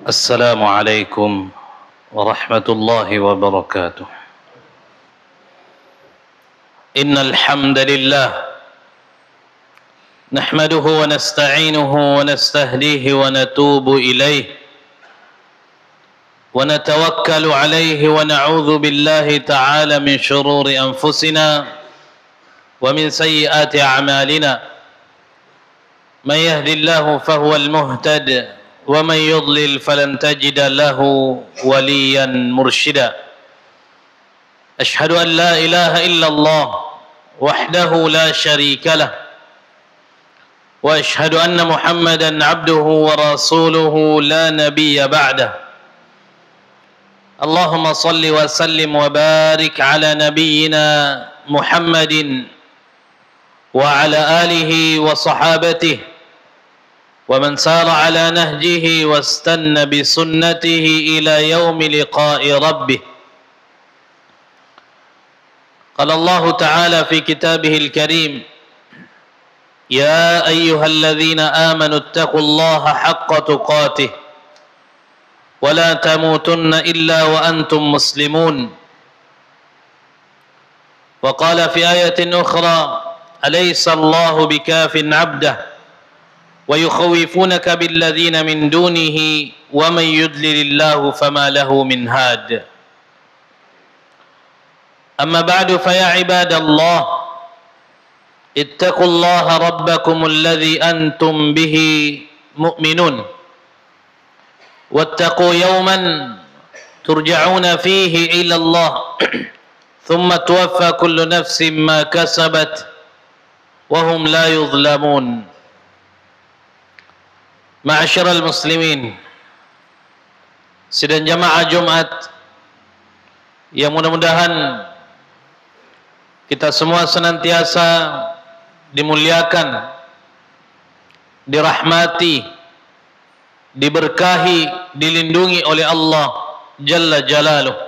السلام عليكم ورحمة الله وبركاته. إن الحمد لله نحمده ونستعينه ونستهديه ونتوب إليه ونتوكل عليه ونعوذ بالله تعالى من شرور أنفسنا ومن سيئات أعمالنا. من يهد الله فهو المهتد ومن يضلل فلن تجد له وليا مرشدا. أشهد أن لا إله إلا الله وحده لا شريك له وأشهد أن محمدا عبده ورسوله لا نبي بعده. اللهم صل وسلم وبارك على نبينا محمد وعلى آله وصحابته ومن سار على نهجه واستنى بسنته إلى يوم لقاء ربه. قال الله تعالى في كتابه الكريم: يا أيها الذين آمنوا اتقوا الله حق تقاته ولا تموتن إلا وأنتم مسلمون. وقال في آية أخرى: أليس الله بكاف عبده ويخوفونك بالذين من دونه ومن يضلل الله فما له من هاد. أما بعد فيا عباد الله اتقوا الله ربكم الذي أنتم به مؤمنون واتقوا يوما ترجعون فيه إلى الله ثم توفى كل نفس ما كسبت وهم لا يظلمون. Ma'asyiral muslimin, sidang jamaah Jumat yang mudah-mudahan kita semua senantiasa dimuliakan, dirahmati, diberkahi, dilindungi oleh Allah Jalla Jalaluh.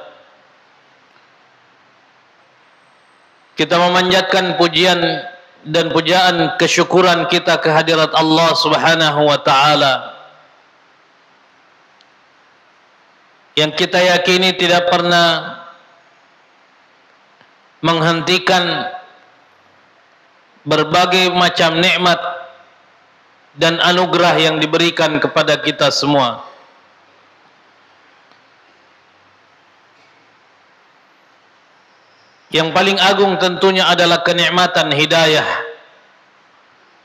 Kita memanjatkan pujian dan pujaan kesyukuran kita kehadirat Allah Subhanahu wa taala yang kita yakini tidak pernah menghentikan berbagai macam nikmat dan anugerah yang diberikan kepada kita semua. Yang paling agung tentunya adalah kenikmatan hidayah,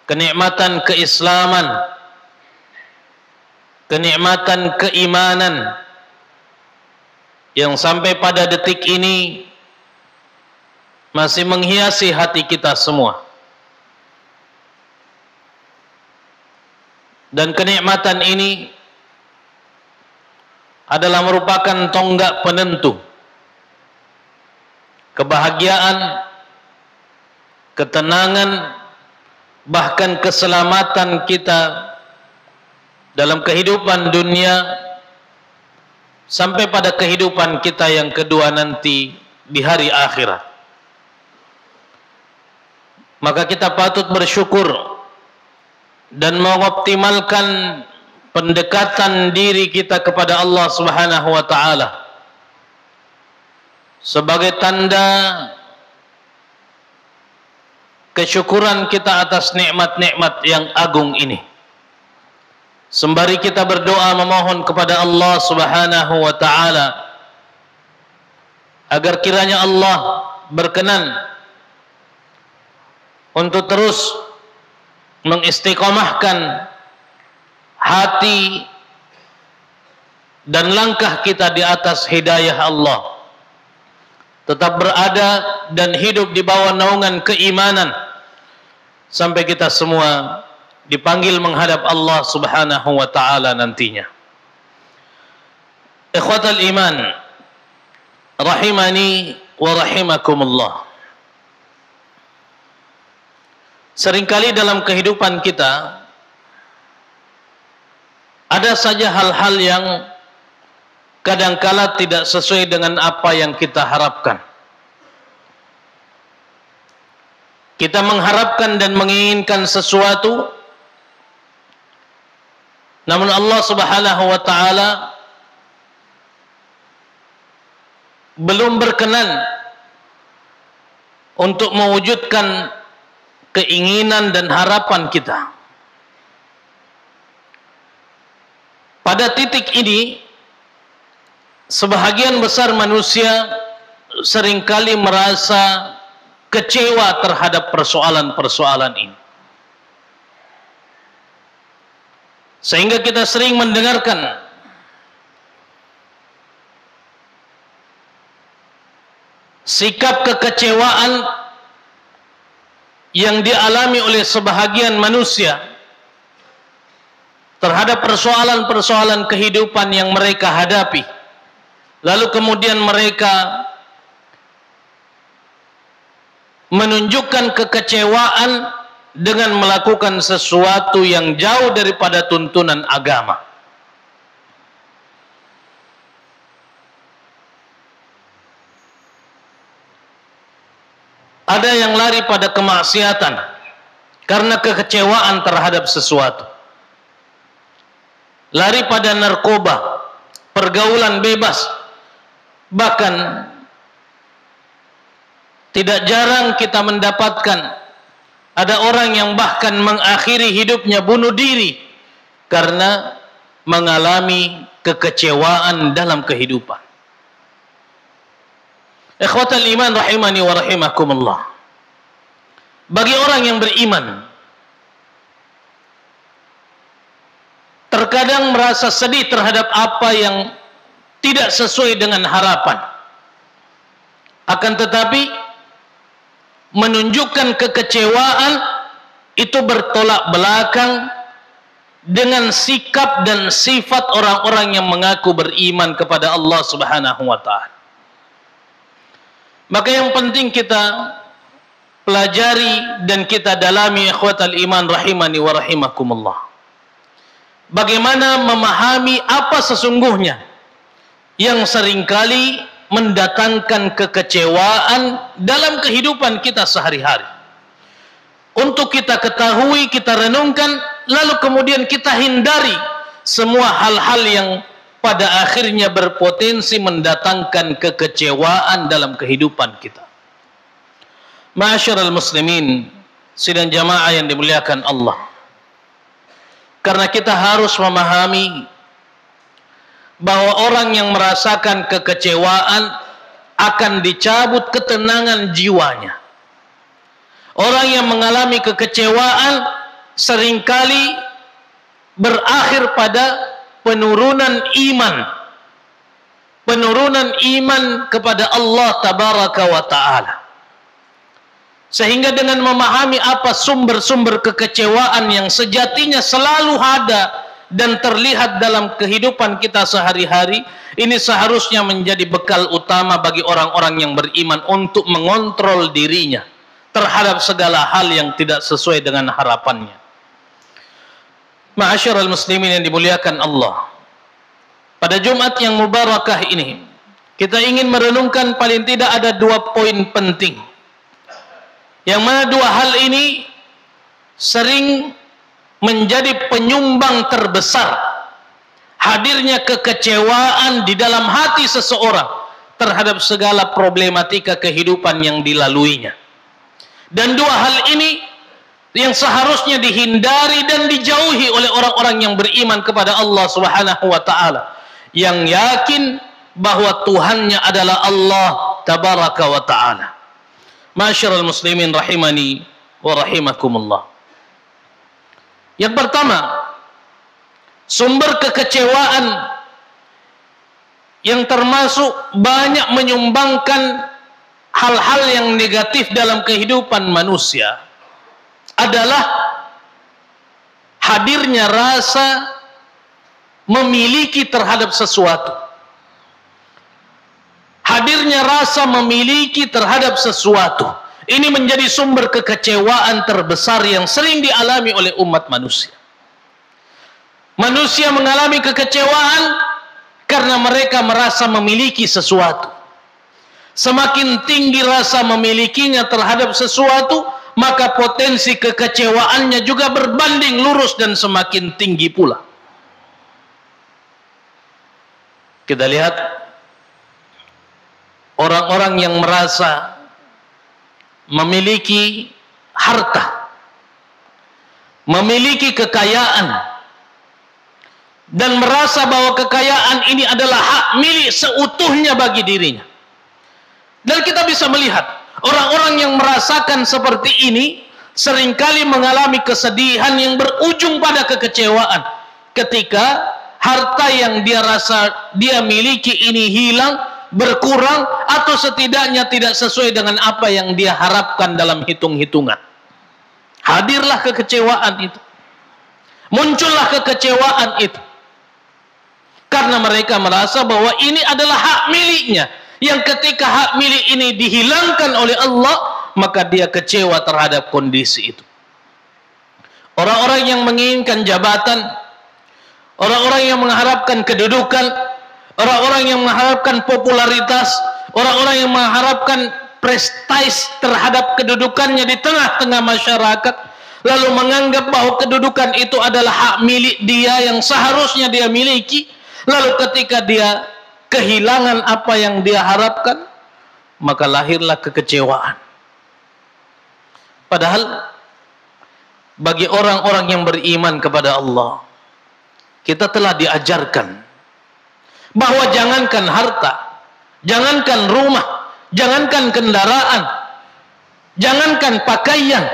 kenikmatan keislaman, kenikmatan keimanan yang sampai pada detik ini masih menghiasi hati kita semua. Dan kenikmatan ini adalah merupakan tonggak penentu kebahagiaan, ketenangan, bahkan keselamatan kita dalam kehidupan dunia sampai pada kehidupan kita yang kedua nanti di hari akhirat. Maka kita patut bersyukur dan mengoptimalkan pendekatan diri kita kepada Allah Subhanahu wa taala sebagai tanda kesyukuran kita atas nikmat-nikmat yang agung ini. Sembari kita berdoa memohon kepada Allah Subhanahu wa taala agar kiranya Allah berkenan untuk terus mengistiqomahkan hati dan langkah kita di atas hidayah Allah, tetap berada dan hidup di bawah naungan keimanan sampai kita semua dipanggil menghadap Allah Subhanahu wa taala nantinya. Ikhwatal iman, rahimani wa rahimakumullah. Seringkali dalam kehidupan kita ada saja hal-hal yang kadangkala tidak sesuai dengan apa yang kita harapkan. Kita mengharapkan dan menginginkan sesuatu, Namun Allah Subhanahu wa taala belum berkenan untuk mewujudkan keinginan dan harapan kita. Pada titik ini, sebahagian besar manusia seringkali merasa kecewa terhadap persoalan-persoalan ini. Sehingga kita sering mendengarkan sikap kekecewaan yang dialami oleh sebahagian manusia terhadap persoalan-persoalan kehidupan yang mereka hadapi. Lalu kemudian mereka menunjukkan kekecewaan dengan melakukan sesuatu yang jauh daripada tuntunan agama. Ada yang lari pada kemaksiatan karena kekecewaan terhadap sesuatu. Lari pada narkoba, pergaulan bebas. Bahkan tidak jarang kita mendapatkan ada orang yang bahkan mengakhiri hidupnya bunuh diri karena mengalami kekecewaan dalam kehidupan. Ikhwatal iman rahimani wa rahimakumullah. Bagi orang yang beriman, terkadang merasa sedih terhadap apa yang tidak sesuai dengan harapan. Akan tetapi menunjukkan kekecewaan itu bertolak belakang dengan sikap dan sifat orang-orang yang mengaku beriman kepada Allah Subhanahu wa taala. Maka yang penting kita pelajari dan kita dalami, ikhwatal iman rahimani wa rahimakumullah. Bagaimana memahami apa sesungguhnya yang seringkali mendatangkan kekecewaan dalam kehidupan kita sehari-hari. Untuk kita ketahui, kita renungkan, lalu kemudian kita hindari semua hal-hal yang pada akhirnya berpotensi mendatangkan kekecewaan dalam kehidupan kita. Ma'asyiral muslimin, sidang jamaah yang dimuliakan Allah. Karena kita harus memahami bahwa orang yang merasakan kekecewaan akan dicabut ketenangan jiwanya. Orang yang mengalami kekecewaan seringkali berakhir pada penurunan iman. Penurunan iman kepada Allah Tabaraka wa Ta'ala. Sehingga dengan memahami apa sumber-sumber kekecewaan yang sejatinya selalu ada dan terlihat dalam kehidupan kita sehari-hari, ini seharusnya menjadi bekal utama bagi orang-orang yang beriman untuk mengontrol dirinya terhadap segala hal yang tidak sesuai dengan harapannya. Ma'asyiral muslimin yang dimuliakan Allah, pada Jumat yang mubarakah ini kita ingin merenungkan paling tidak ada 2 poin penting, yang mana 2 hal ini sering menjadi penyumbang terbesar hadirnya kekecewaan di dalam hati seseorang terhadap segala problematika kehidupan yang dilaluinya. Dan 2 hal ini yang seharusnya dihindari dan dijauhi oleh orang-orang yang beriman kepada Allah Subhanahu wa taala, yang yakin bahwa Tuhannya adalah Allah Tabaraka wa taala. Ma'asyiral muslimin rahimani wa rahimakumullah. Yang pertama, sumber kekecewaan yang termasuk banyak menyumbangkan hal-hal yang negatif dalam kehidupan manusia adalah hadirnya rasa memiliki terhadap sesuatu. Hadirnya rasa memiliki terhadap sesuatu. Ini menjadi sumber kekecewaan terbesar yang sering dialami oleh umat manusia. Manusia mengalami kekecewaan karena mereka merasa memiliki sesuatu. Semakin tinggi rasa memilikinya terhadap sesuatu, maka potensi kekecewaannya juga berbanding lurus dan semakin tinggi pula. Kita lihat orang-orang yang merasa memiliki harta, memiliki kekayaan, dan merasa bahwa kekayaan ini adalah hak milik seutuhnya bagi dirinya. Dan kita bisa melihat orang-orang yang merasakan seperti ini seringkali mengalami kesedihan yang berujung pada kekecewaan ketika harta yang dia rasa dia miliki ini hilang, berkurang, atau setidaknya tidak sesuai dengan apa yang dia harapkan dalam hitung-hitungan. Hadirlah kekecewaan itu, muncullah kekecewaan itu, karena mereka merasa bahwa ini adalah hak miliknya, yang ketika hak milik ini dihilangkan oleh Allah, maka dia kecewa terhadap kondisi itu. Orang-orang yang menginginkan jabatan, orang-orang yang mengharapkan kedudukan, orang-orang yang mengharapkan popularitas, orang-orang yang mengharapkan prestis terhadap kedudukannya di tengah-tengah masyarakat, lalu menganggap bahwa kedudukan itu adalah hak milik dia yang seharusnya dia miliki, lalu ketika dia kehilangan apa yang dia harapkan, maka lahirlah kekecewaan. Padahal bagi orang-orang yang beriman kepada Allah, kita telah diajarkan bahwa jangankan harta, jangankan rumah, jangankan kendaraan, jangankan pakaian,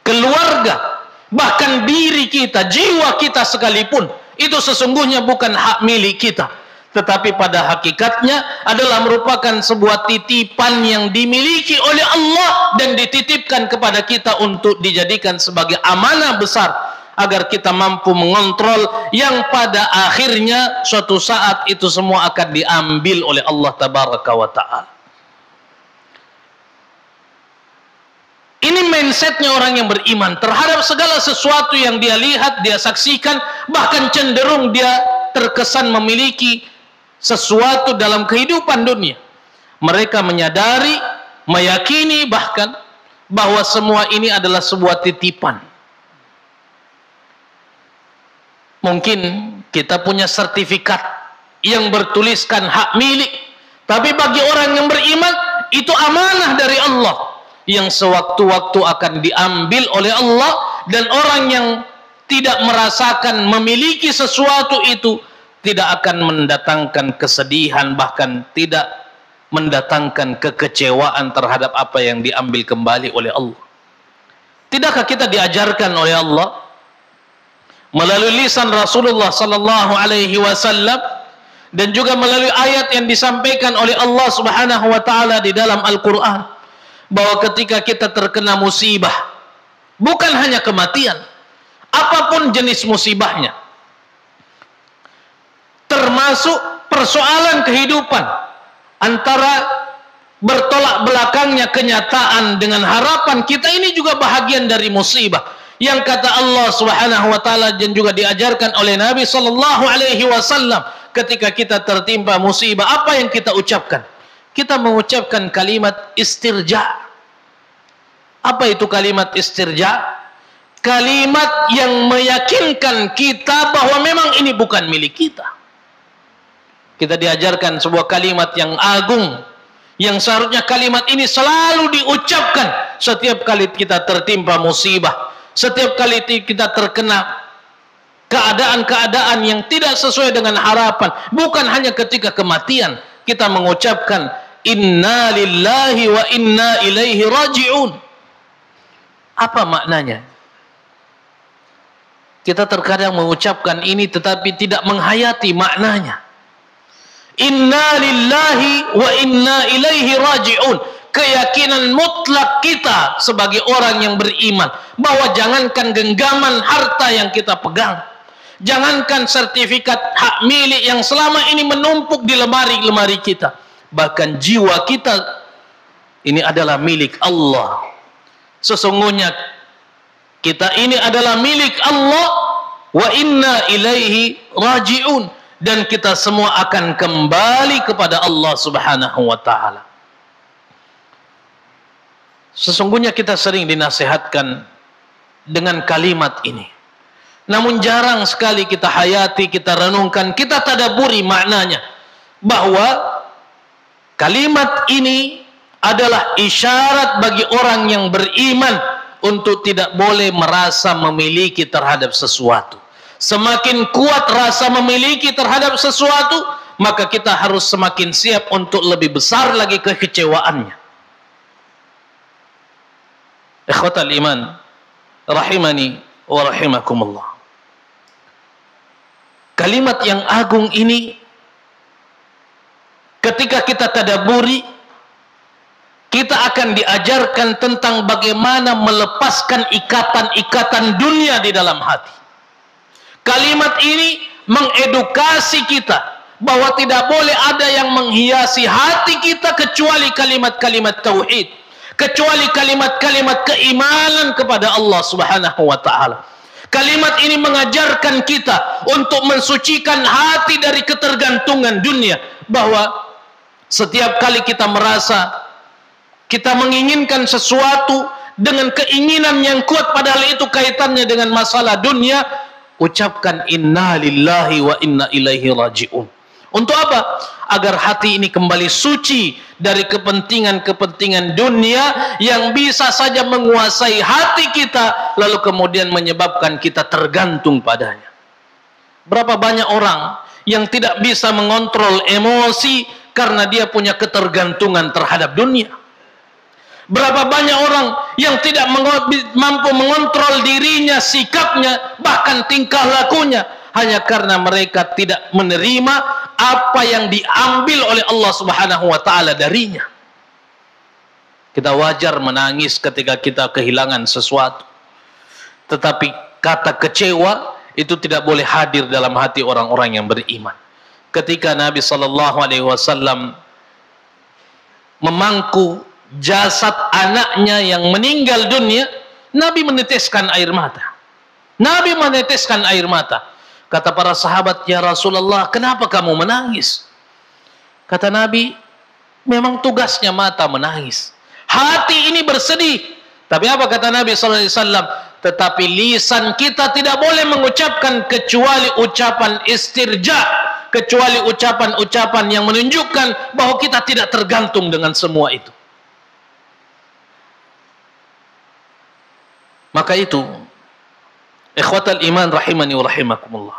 keluarga, bahkan diri kita, jiwa kita sekalipun, itu sesungguhnya bukan hak milik kita, tetapi pada hakikatnya adalah merupakan sebuah titipan yang dimiliki oleh Allah dan dititipkan kepada kita untuk dijadikan sebagai amanah besar, agar kita mampu mengontrol yang pada akhirnya suatu saat itu semua akan diambil oleh Allah Tabaraka wa Ta'ala. Ini mindsetnya orang yang beriman terhadap segala sesuatu yang dia lihat, dia saksikan, bahkan cenderung dia terkesan memiliki sesuatu dalam kehidupan dunia. Mereka menyadari, meyakini bahkan bahwa semua ini adalah sebuah titipan. Mungkin kita punya sertifikat yang bertuliskan hak milik, tapi bagi orang yang beriman itu amanah dari Allah yang sewaktu-waktu akan diambil oleh Allah, dan orang yang tidak merasakan memiliki sesuatu itu tidak akan mendatangkan kesedihan, bahkan tidak mendatangkan kekecewaan terhadap apa yang diambil kembali oleh Allah. Tidakkah kita diajarkan oleh Allah melalui lisan Rasulullah sallallahu alaihi wasallam dan juga melalui ayat yang disampaikan oleh Allah Subhanahu wa taala di dalam Al-Qur'an, bahwa ketika kita terkena musibah, bukan hanya kematian, apapun jenis musibahnya, termasuk persoalan kehidupan, antara bertolak belakangnya kenyataan dengan harapan, kita ini juga bahagian dari musibah. Yang kata Allah Subhanahu wa taala dan juga diajarkan oleh Nabi sallallahu alaihi wasallam, ketika kita tertimpa musibah, apa yang kita ucapkan? Kita mengucapkan kalimat istirja. Apa itu kalimat istirja? Kalimat yang meyakinkan kita bahwa memang ini bukan milik kita. Kita diajarkan sebuah kalimat yang agung, yang seharusnya kalimat ini selalu diucapkan setiap kali kita tertimpa musibah, setiap kali kita terkena keadaan-keadaan yang tidak sesuai dengan harapan. Bukan hanya ketika kematian kita mengucapkan inna lillahi wa inna ilaihi raji'un. Apa maknanya? Kita terkadang mengucapkan ini tetapi tidak menghayati maknanya. Inna lillahi wa inna ilaihi raji'un. Keyakinan mutlak kita sebagai orang yang beriman bahwa jangankan genggaman harta yang kita pegang, jangankan sertifikat hak milik yang selama ini menumpuk di lemari-lemari kita, bahkan jiwa kita ini adalah milik Allah. Sesungguhnya kita ini adalah milik Allah, wa inna ilaihi raji'un, dan kita semua akan kembali kepada Allah Subhanahu wa taala. Sesungguhnya kita sering dinasihatkan dengan kalimat ini, namun jarang sekali kita hayati, kita renungkan, kita tadabburi maknanya. bahwa kalimat ini adalah isyarat bagi orang yang beriman untuk tidak boleh merasa memiliki terhadap sesuatu. Semakin kuat rasa memiliki terhadap sesuatu, maka kita harus semakin siap untuk lebih besar lagi kekecewaannya. Ikhwatal iman, rahimani wa rahimakumullah. Kalimat yang agung ini, ketika kita tadabburi, kita akan diajarkan tentang bagaimana melepaskan ikatan-ikatan dunia di dalam hati. Kalimat ini mengedukasi kita bahwa tidak boleh ada yang menghiasi hati kita kecuali kalimat-kalimat tauhid, kecuali kalimat-kalimat keimanan kepada Allah Subhanahu wa taala. Kalimat ini mengajarkan kita untuk mensucikan hati dari ketergantungan dunia, bahwa setiap kali kita merasa kita menginginkan sesuatu dengan keinginan yang kuat, padahal itu kaitannya dengan masalah dunia, ucapkan inna lillahi wa inna ilaihi raji'un. Untuk apa? Agar hati ini kembali suci dari kepentingan-kepentingan dunia yang bisa saja menguasai hati kita, lalu kemudian menyebabkan kita tergantung padanya. Berapa banyak orang yang tidak bisa mengontrol emosi karena dia punya ketergantungan terhadap dunia. Berapa banyak orang yang tidak mampu mengontrol dirinya, sikapnya, bahkan tingkah lakunya, hanya karena mereka tidak menerima apa yang diambil oleh Allah Subhanahu wa taala darinya. Kita wajar menangis ketika kita kehilangan sesuatu, tetapi kata kecewa itu tidak boleh hadir dalam hati orang-orang yang beriman. Ketika Nabi SAW memangku jasad anaknya yang meninggal dunia, Nabi meneteskan air mata. Nabi meneteskan air mata. Kata para sahabat, ya Rasulullah, kenapa kamu menangis? Kata Nabi, memang tugasnya mata menangis. Hati ini bersedih. Tapi apa kata Nabi SAW? Tetapi lisan kita tidak boleh mengucapkan kecuali ucapan istirja, kecuali ucapan-ucapan yang menunjukkan bahwa kita tidak tergantung dengan semua itu. Maka itu, ikhwatal iman rahimani wa rahimakumullah,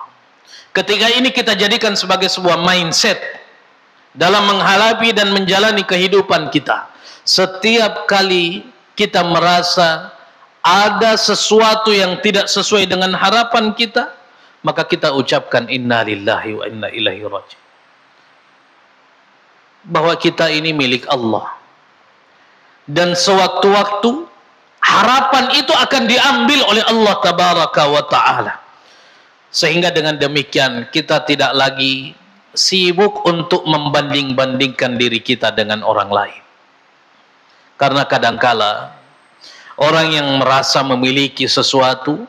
ketika ini kita jadikan sebagai sebuah mindset dalam menghadapi dan menjalani kehidupan kita. Setiap kali kita merasa ada sesuatu yang tidak sesuai dengan harapan kita, maka kita ucapkan inna lillahi wa inna ilaihi raji'un, bahwa kita ini milik Allah, dan sewaktu-waktu harapan itu akan diambil oleh Allah tabaraka wa ta'ala. Sehingga dengan demikian kita tidak lagi sibuk untuk membanding-bandingkan diri kita dengan orang lain. Karena kadangkala orang yang merasa memiliki sesuatu,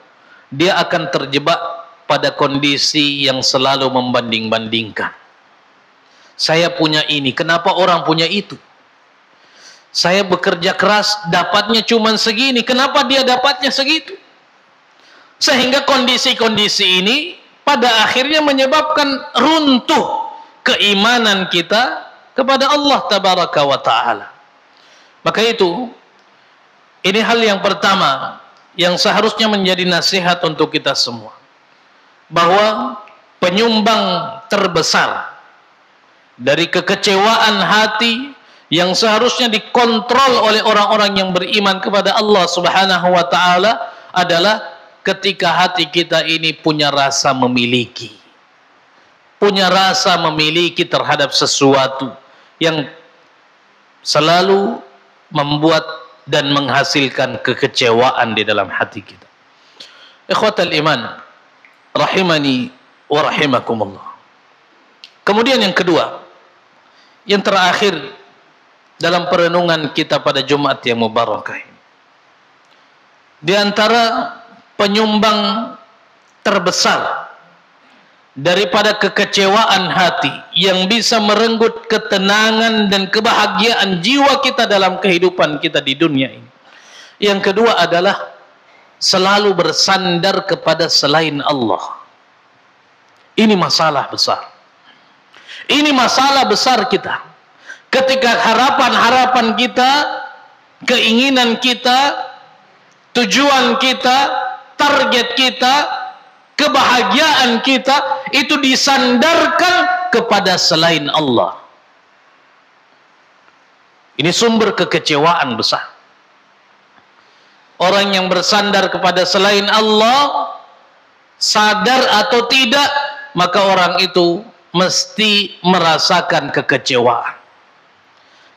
dia akan terjebak pada kondisi yang selalu membanding-bandingkan. Saya punya ini, kenapa orang punya itu? Saya bekerja keras, dapatnya cuma segini, kenapa dia dapatnya segitu? Sehingga kondisi-kondisi ini pada akhirnya menyebabkan runtuh keimanan kita kepada Allah tabaraka wa ta'ala. Maka itu, ini hal yang pertama yang seharusnya menjadi nasihat untuk kita semua, bahwa penyumbang terbesar dari kekecewaan hati yang seharusnya dikontrol oleh orang-orang yang beriman kepada Allah Subhanahu wa ta'ala adalah ketika hati kita ini punya rasa memiliki. Punya rasa memiliki terhadap sesuatu yang selalu membuat dan menghasilkan kekecewaan di dalam hati kita. Ikhwatal iman rahimani wa rahimakumullah. Kemudian yang kedua, yang terakhir dalam perenungan kita pada Jumat yang mubarakah ini, di antara penyumbang terbesar daripada kekecewaan hati yang bisa merenggut ketenangan dan kebahagiaan jiwa kita dalam kehidupan kita di dunia ini, yang kedua adalah selalu bersandar kepada selain Allah. Ini masalah besar. Ini masalah besar kita. Ketika harapan-harapan kita, keinginan kita, tujuan kita, target kita, kebahagiaan kita itu disandarkan kepada selain Allah. Ini sumber kekecewaan besar. Orang yang bersandar kepada selain Allah, sadar atau tidak, maka orang itu mesti merasakan kekecewaan.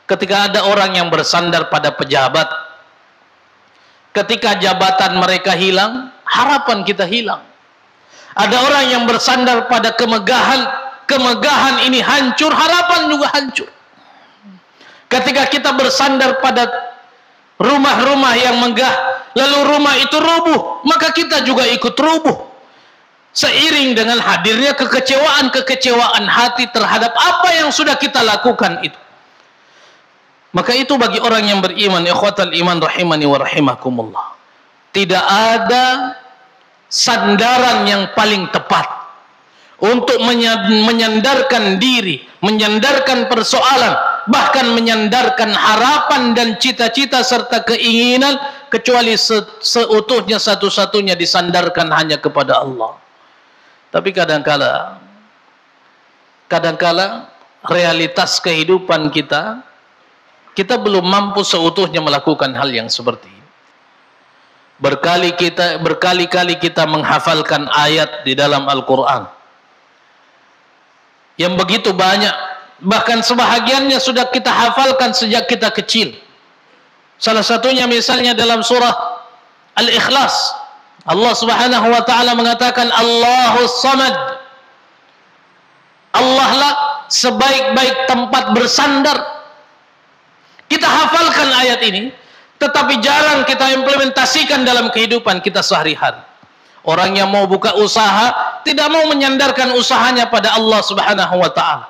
Ketika ada orang yang bersandar pada pejabat, ketika jabatan mereka hilang, harapan kita hilang. Ada orang yang bersandar pada kemegahan, kemegahan ini hancur, harapan juga hancur. Ketika kita bersandar pada rumah-rumah yang megah, lalu rumah itu rubuh, maka kita juga ikut rubuh. Seiring dengan hadirnya kekecewaan hati terhadap apa yang sudah kita lakukan itu. Maka itu bagi orang yang beriman, ikhwatal iman rahimani wa rahimakumullah, tidak ada sandaran yang paling tepat untuk menyandarkan diri, menyandarkan persoalan, bahkan menyandarkan harapan dan cita-cita serta keinginan, kecuali seutuhnya satu-satunya disandarkan hanya kepada Allah. Tapi kadangkala realitas kehidupan kita belum mampu seutuhnya melakukan hal yang seperti ini. Berkali-kali kita menghafalkan ayat di dalam Al-Quran yang begitu banyak, bahkan sebahagiannya sudah kita hafalkan sejak kita kecil. Salah satunya misalnya dalam surah Al-Ikhlas, Allah Subhanahu wa taala mengatakan Allahus Samad. Allah lah sebaik-baik tempat bersandar. Kita hafalkan ayat ini, tetapi jarang kita implementasikan dalam kehidupan kita sehari-hari. Orang yang mau buka usaha tidak mau menyandarkan usahanya pada Allah Subhanahu wa taala.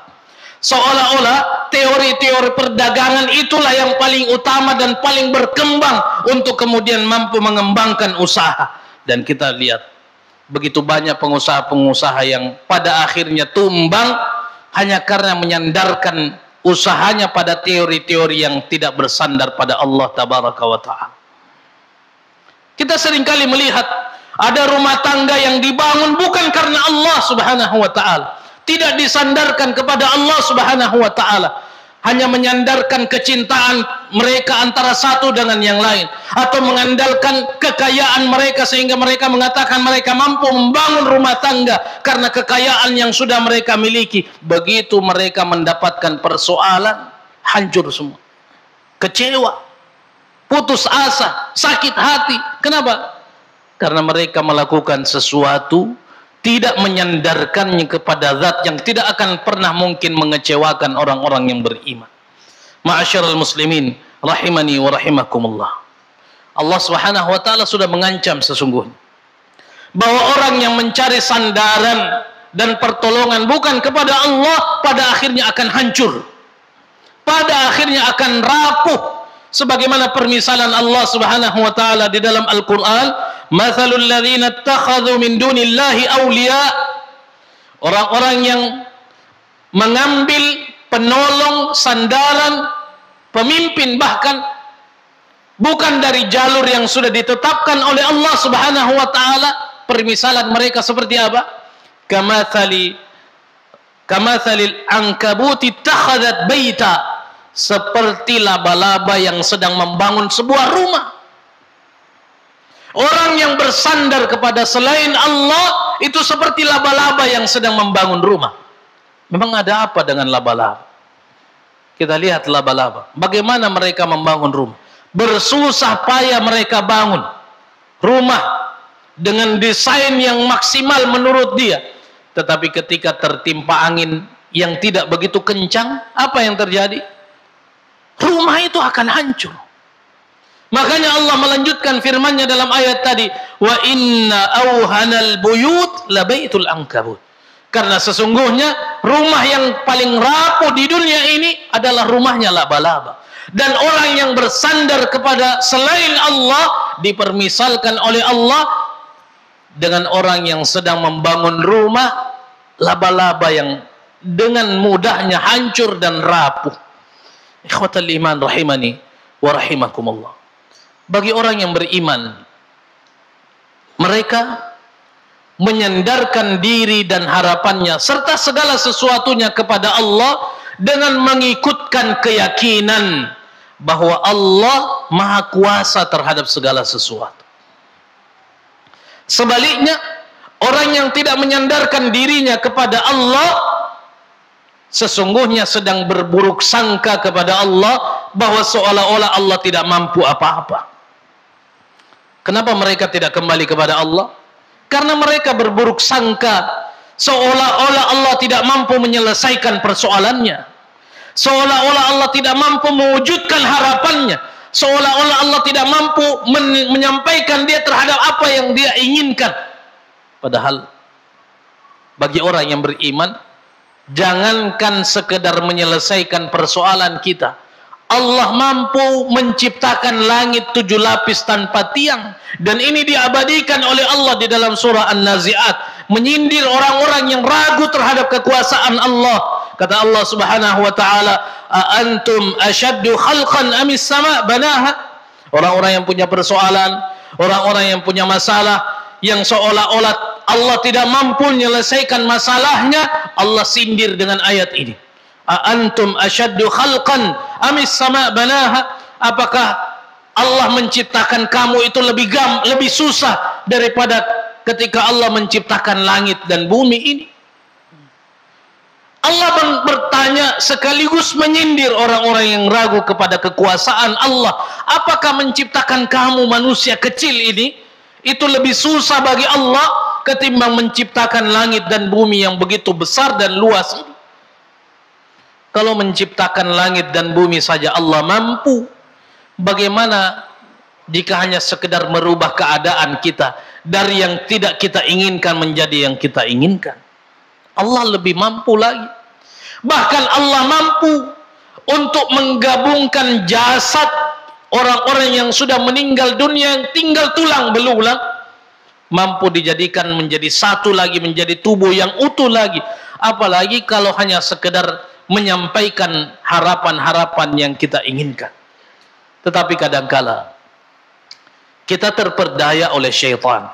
Seolah-olah teori-teori perdagangan itulah yang paling utama dan paling berkembang untuk kemudian mampu mengembangkan usaha. Dan kita lihat begitu banyak pengusaha-pengusaha yang pada akhirnya tumbang hanya karena menyandarkan usahanya pada teori-teori yang tidak bersandar pada Allah Tabaraka wa Ta'ala. Kita seringkali melihat ada rumah tangga yang dibangun bukan karena Allah Subhanahu wa Ta'ala, tidak disandarkan kepada Allah Subhanahu wa Ta'ala, hanya menyandarkan kecintaan mereka antara satu dengan yang lain, atau mengandalkan kekayaan mereka sehingga mereka mengatakan mereka mampu membangun rumah tangga karena kekayaan yang sudah mereka miliki. Begitu mereka mendapatkan persoalan, hancur semua, kecewa, putus asa, sakit hati. Kenapa? Karena mereka melakukan sesuatu tidak menyandarkannya kepada zat yang tidak akan pernah mungkin mengecewakan orang-orang yang beriman. Ma'asyiral muslimin rahimani wa rahimakumullah, Allah Subhanahu wa taala sudah mengancam sesungguhnya bahwa orang yang mencari sandaran dan pertolongan bukan kepada Allah pada akhirnya akan hancur, pada akhirnya akan rapuh. Sebagaimana permisalan Allah Subhanahu wa taala di dalam Al-Qur'an, mathalul ladzina ittakhadhu min dunillahi awliya, orang-orang yang mengambil penolong, sandaran, pemimpin bahkan bukan dari jalur yang sudah ditetapkan oleh Allah Subhanahu wa taala. Permisalan mereka seperti apa? Kamathalil ankabuti ittakhadhat baita, seperti laba-laba yang sedang membangun sebuah rumah. Orang yang bersandar kepada selain Allah itu seperti laba-laba yang sedang membangun rumah. Memang ada apa dengan laba-laba? Kita lihat laba-laba, bagaimana mereka membangun rumah. Bersusah payah mereka bangun rumah dengan desain yang maksimal menurut dia. Tetapi ketika tertimpa angin yang tidak begitu kencang, apa yang terjadi? Rumah itu akan hancur. Makanya Allah melanjutkan firman-Nya dalam ayat tadi, wa inna auhanal buyut labaitul ankabut. Karena sesungguhnya rumah yang paling rapuh di dunia ini adalah rumahnya laba-laba. Dan orang yang bersandar kepada selain Allah dipermisalkan oleh Allah dengan orang yang sedang membangun rumah laba-laba yang dengan mudahnya hancur dan rapuh. Ikhwatal iman rahimani wa rahimakumullah. Bagi orang yang beriman, mereka menyandarkan diri dan harapannya serta segala sesuatunya kepada Allah dengan mengikutkan keyakinan bahwa Allah Maha Kuasa terhadap segala sesuatu. Sebaliknya, orang yang tidak menyandarkan dirinya kepada Allah sesungguhnya sedang berburuk sangka kepada Allah bahwa seolah-olah Allah tidak mampu apa-apa. Kenapa mereka tidak kembali kepada Allah? Karena mereka berburuk sangka seolah-olah Allah tidak mampu menyelesaikan persoalannya, seolah-olah Allah tidak mampu mewujudkan harapannya, seolah-olah Allah tidak mampu menyampaikan dia terhadap apa yang dia inginkan. Padahal bagi orang yang beriman, jangankan sekedar menyelesaikan persoalan kita, Allah mampu menciptakan langit 7 lapis tanpa tiang, dan ini diabadikan oleh Allah di dalam surah An-Nazi'at, menyindir orang-orang yang ragu terhadap kekuasaan Allah. Kata Allah Subhanahu wa taala, "A antum ashaddu khalqan amis sama' banaha?" Orang-orang yang punya persoalan, orang-orang yang punya masalah, yang seolah-olah Allah tidak mampu menyelesaikan masalahnya, Allah sindir dengan ayat ini. A antum ashaddu khalqan amis sama' banaha? Apakah Allah menciptakan kamu itu lebih susah daripada ketika Allah menciptakan langit dan bumi ini? Allah bertanya sekaligus menyindir orang-orang yang ragu kepada kekuasaan Allah. Apakah menciptakan kamu manusia kecil ini itu lebih susah bagi Allah ketimbang menciptakan langit dan bumi yang begitu besar dan luas ini? Kalau menciptakan langit dan bumi saja Allah mampu, bagaimana jika hanya sekedar merubah keadaan kita dari yang tidak kita inginkan menjadi yang kita inginkan? Allah lebih mampu lagi. Bahkan Allah mampu untuk menggabungkan jasad orang-orang yang sudah meninggal dunia, yang tinggal tulang belulang, mampu dijadikan menjadi satu lagi, menjadi tubuh yang utuh lagi. Apalagi kalau hanya sekedar menyampaikan harapan-harapan yang kita inginkan. Tetapi kadangkala kita terperdaya oleh syaitan,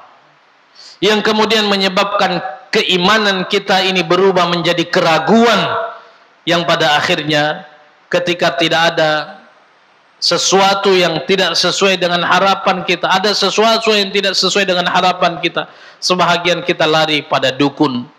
yang kemudian menyebabkan keimanan kita ini berubah menjadi keraguan, yang pada akhirnya ketika tidak ada sesuatu yang tidak sesuai dengan harapan kita, ada sesuatu yang tidak sesuai dengan harapan kita, sebahagian kita lari pada dukun,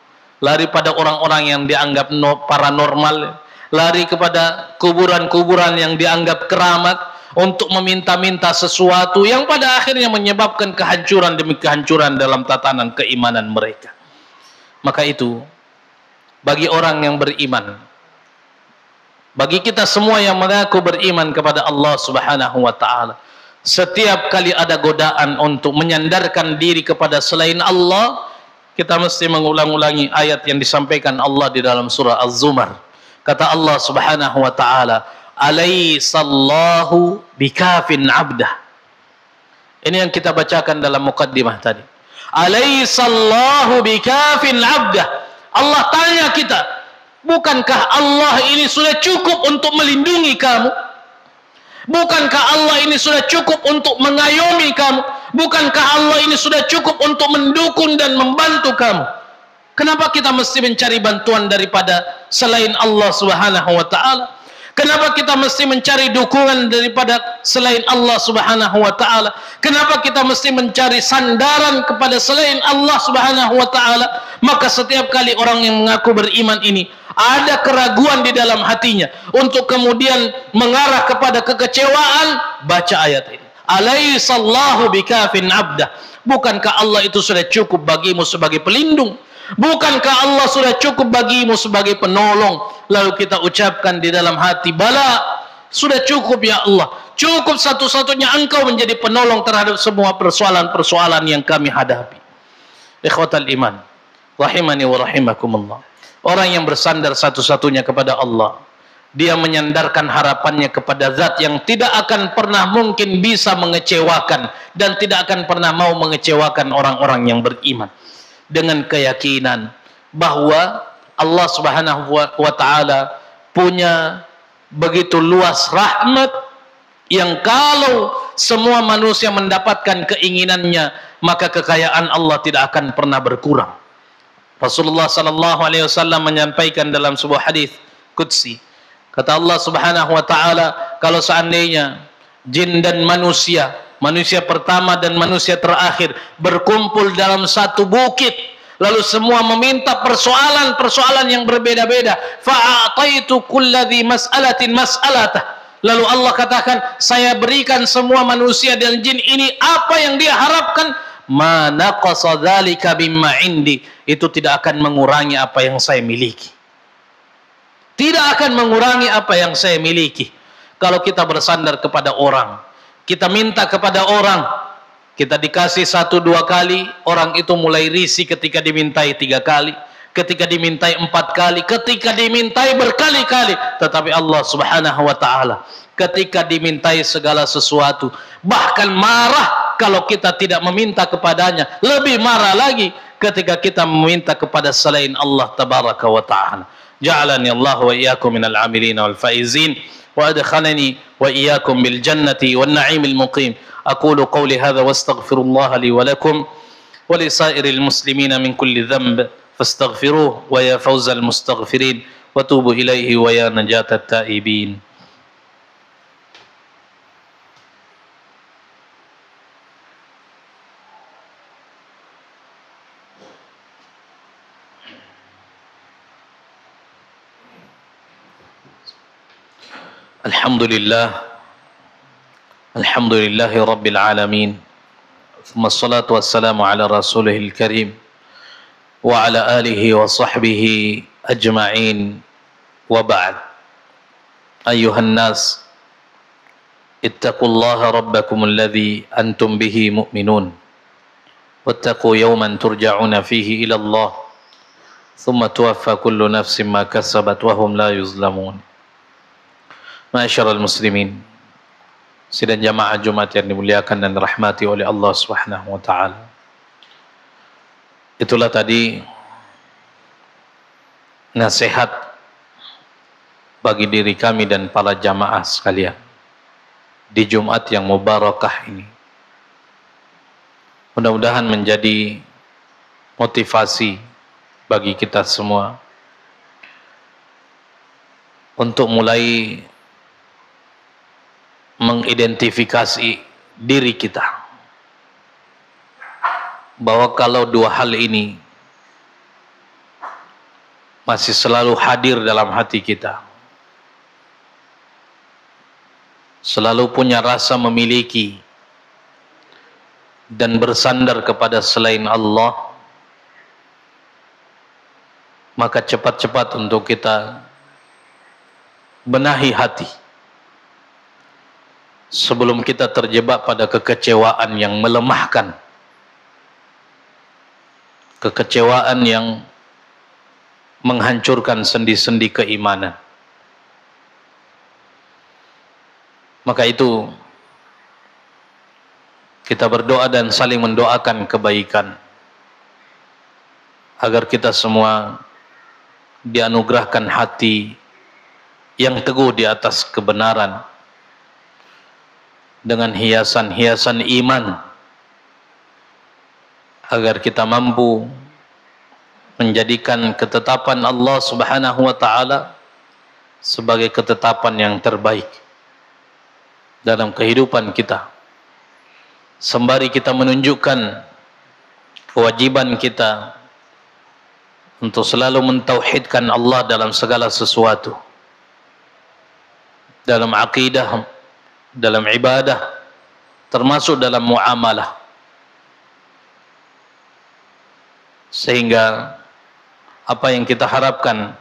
lari pada orang-orang yang dianggap paranormal, lari kepada kuburan-kuburan yang dianggap keramat untuk meminta-minta sesuatu yang pada akhirnya menyebabkan kehancuran demi kehancuran dalam tatanan keimanan mereka. Maka itu, bagi orang yang beriman, bagi kita semua yang mengaku beriman kepada Allah Subhanahu wa ta'ala, setiap kali ada godaan untuk menyandarkan diri kepada selain Allah, kita mesti mengulang-ulangi ayat yang disampaikan Allah di dalam surah Az-Zumar. Kata Allah Subhanahu wa ta'ala, "Alaihissallahu bikafin abdah." Ini yang kita bacakan dalam muqaddimah tadi. Alaihissallahu bikafin abdah. Allah tanya kita, bukankah Allah ini sudah cukup untuk melindungi kamu? Bukankah Allah ini sudah cukup untuk mengayomi kamu? Bukankah Allah ini sudah cukup untuk mendukung dan membantu kamu? Kenapa kita mesti mencari bantuan daripada selain Allah Subhanahu wa ta'ala? Kenapa kita mesti mencari dukungan daripada selain Allah Subhanahu wa ta'ala? Kenapa kita mesti mencari sandaran kepada selain Allah Subhanahu wa ta'ala? Maka setiap kali orang yang mengaku beriman ini ada keraguan di dalam hatinya untuk kemudian mengarah kepada kekecewaan, baca ayat ini. Alaihissallahu bikafin abdah. Bukankah Allah itu sudah cukup bagimu sebagai pelindung? Bukankah Allah sudah cukup bagimu sebagai penolong? Lalu kita ucapkan di dalam hati, bala, sudah cukup ya Allah. Cukup satu-satunya Engkau menjadi penolong terhadap semua persoalan-persoalan yang kami hadapi. Ikhwatal iman, rahimani wa rahimakumullah. Orang yang bersandar satu-satunya kepada Allah, dia menyandarkan harapannya kepada zat yang tidak akan pernah mungkin bisa mengecewakan dan tidak akan pernah mau mengecewakan orang-orang yang beriman, dengan keyakinan bahwa Allah Subhanahu wa taala punya begitu luas rahmat yang kalau semua manusia mendapatkan keinginannya, maka kekayaan Allah tidak akan pernah berkurang. Rasulullah sallallahu alaihi wasallam menyampaikan dalam sebuah hadis qudsi, kata Allah Subhanahu wa taala, kalau seandainya jin dan manusia, manusia pertama dan manusia terakhir berkumpul dalam satu bukit, lalu semua meminta persoalan-persoalan yang berbeda-beda, fa'ataitu kulladzi mas'alatin mas'alatah, lalu Allah katakan, saya berikan semua manusia dan jin ini apa yang dia harapkan, ma naqasa dzalika mimma indi, itu tidak akan mengurangi apa yang saya miliki, tidak akan mengurangi apa yang saya miliki. Kalau kita bersandar kepada orang, kita minta kepada orang, kita dikasih 1-2 kali, orang itu mulai risih ketika dimintai 3 kali, ketika dimintai 4 kali, ketika dimintai berkali-kali. Tetapi Allah Subhanahu wa taala ketika dimintai segala sesuatu, bahkan marah kalau kita tidak meminta kepadanya, lebih marah lagi ketika kita meminta kepada selain Allah tabaraka wa taala. Ja'alani Allah wa iyyakum minal amilin wal faizin wa adkhalani wa iyyakum bil jannati wan na'imil muqim. أقول قولي هذا واستغفر الله لي ولكم ولسائر المسلمين من كل ذنب فاستغفروه ويا فوز المستغفرين وتوبوا إليه ويا نجاة التائبين. Alhamdulillah, alhamdulillahi rabbil alamin, thumma salatu wassalamu ala rasulihil karim wa ala alihi wa sahbihi ajma'in, wa ba'd. Ayuhan nas, ittaqullaha rabbakum alladhi antum bihi mu'minun, wattaqu yawman turja'una fihi ila Allah, thumma tuwaffa kullu nafsin ma kasabat wa hum la yuzlamun. Ma'asyiral muslimin, sidang jamaah Jumat yang dimuliakan dan dirahmati oleh Allah Subhanahu wa taala. Itulah tadi nasihat bagi diri kami dan para jamaah sekalian di Jumat yang mubarakah ini. Mudah-mudahan menjadi motivasi bagi kita semua untuk mulai mengidentifikasi diri kita, bahwa kalau 2 hal ini masih selalu hadir dalam hati kita, selalu punya rasa memiliki dan bersandar kepada selain Allah, maka cepat-cepat untuk kita benahi hati sebelum kita terjebak pada kekecewaan yang melemahkan, kekecewaan yang menghancurkan sendi-sendi keimanan. Maka itu kita berdoa dan saling mendoakan kebaikan agar kita semua dianugerahkan hati yang teguh di atas kebenaran, dengan hiasan-hiasan iman, agar kita mampu menjadikan ketetapan Allah Subhanahu wa taala sebagai ketetapan yang terbaik dalam kehidupan kita, sembari kita menunjukkan kewajiban kita untuk selalu mentauhidkan Allah dalam segala sesuatu, dalam akidah, dalam ibadah, termasuk dalam muamalah, sehingga apa yang kita harapkan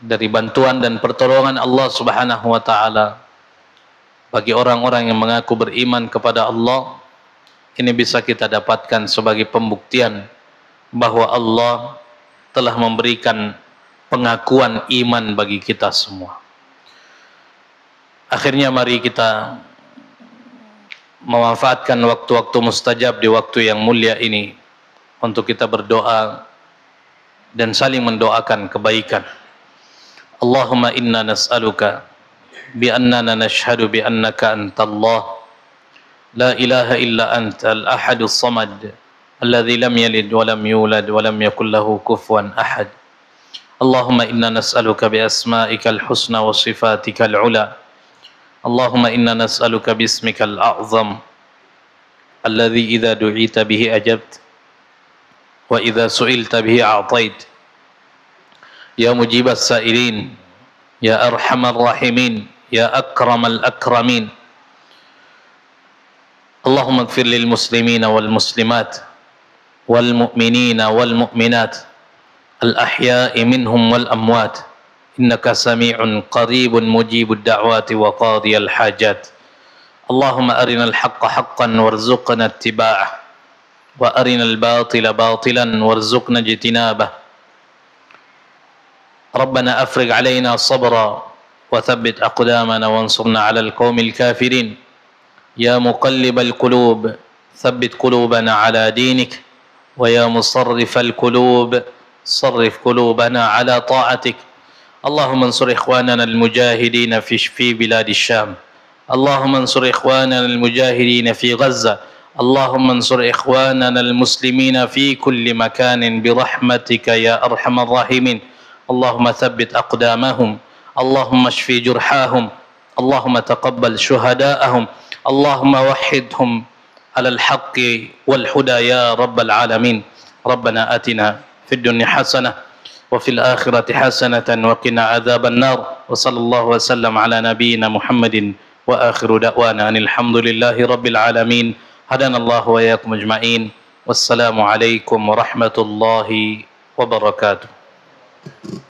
dari bantuan dan pertolongan Allah Subhanahu wa taala bagi orang-orang yang mengaku beriman kepada Allah, ini bisa kita dapatkan sebagai pembuktian bahwa Allah telah memberikan pengakuan iman bagi kita semua. Akhirnya mari kita memanfaatkan waktu-waktu mustajab di waktu yang mulia ini untuk kita berdoa dan saling mendoakan kebaikan. Allahumma inna nas'aluka bi annana nashhadu bi annaka antallah la ilaha illa anta al-ahadus samad alladzi lam yalid wa lam yulad wa lam yakul lahu kufuwan ahad. Allahumma inna nas'aluka bi asma'ikal husna wa sifatikal ula. Allahumma inna nas'aluka bi ismikal a'zam alladzi idza du'ita bihi ajabt wa idza su'ilta bihi a'tait. Ya mujibas sa'ilin, ya arhamar rahimin, ya akramal akramin. Allahumma ighfir lil muslimina wal muslimat wal mu'minina wal mu'minat al ahya'i minhum wal amwat innaka sami'un qaribun mujibud da'wati wa qadiyal hajat. Allahumma arinal haqqa haqqan warzuqna ittiba'ah wa arinal batila batilan warzuqna ijtinabah. ربنا أفرغ علينا صبرا وثبت أقدامنا وانصرنا على القوم الكافرين. يا مقلب القلوب ثبت قلوبنا على دينك ويا مصرف القلوب صرف قلوبنا على طاعتك. اللهم انصر إخواننا المجاهدين في بلاد الشام. اللهم انصر إخواننا المجاهدين في غزة. اللهم انصر إخواننا المسلمين في كل مكان برحمتك يا أرحم الراحمين. اللهم ثبت أقدامهم. اللهم اشف جرحاهم. اللهم تقبل شهداءهم. اللهم وحدهم على الحق والهدى يا رب العالمين. ربنا آتنا في الدنيا حسنة وفي الآخرة حسنة وقنا عذاب النار. وصلى الله وسلم على نبينا محمد وآخر دعوانا أن الحمد لله رب العالمين. هدانا الله وإياكم أجمعين. والسلام عليكم ورحمة الله وبركاته.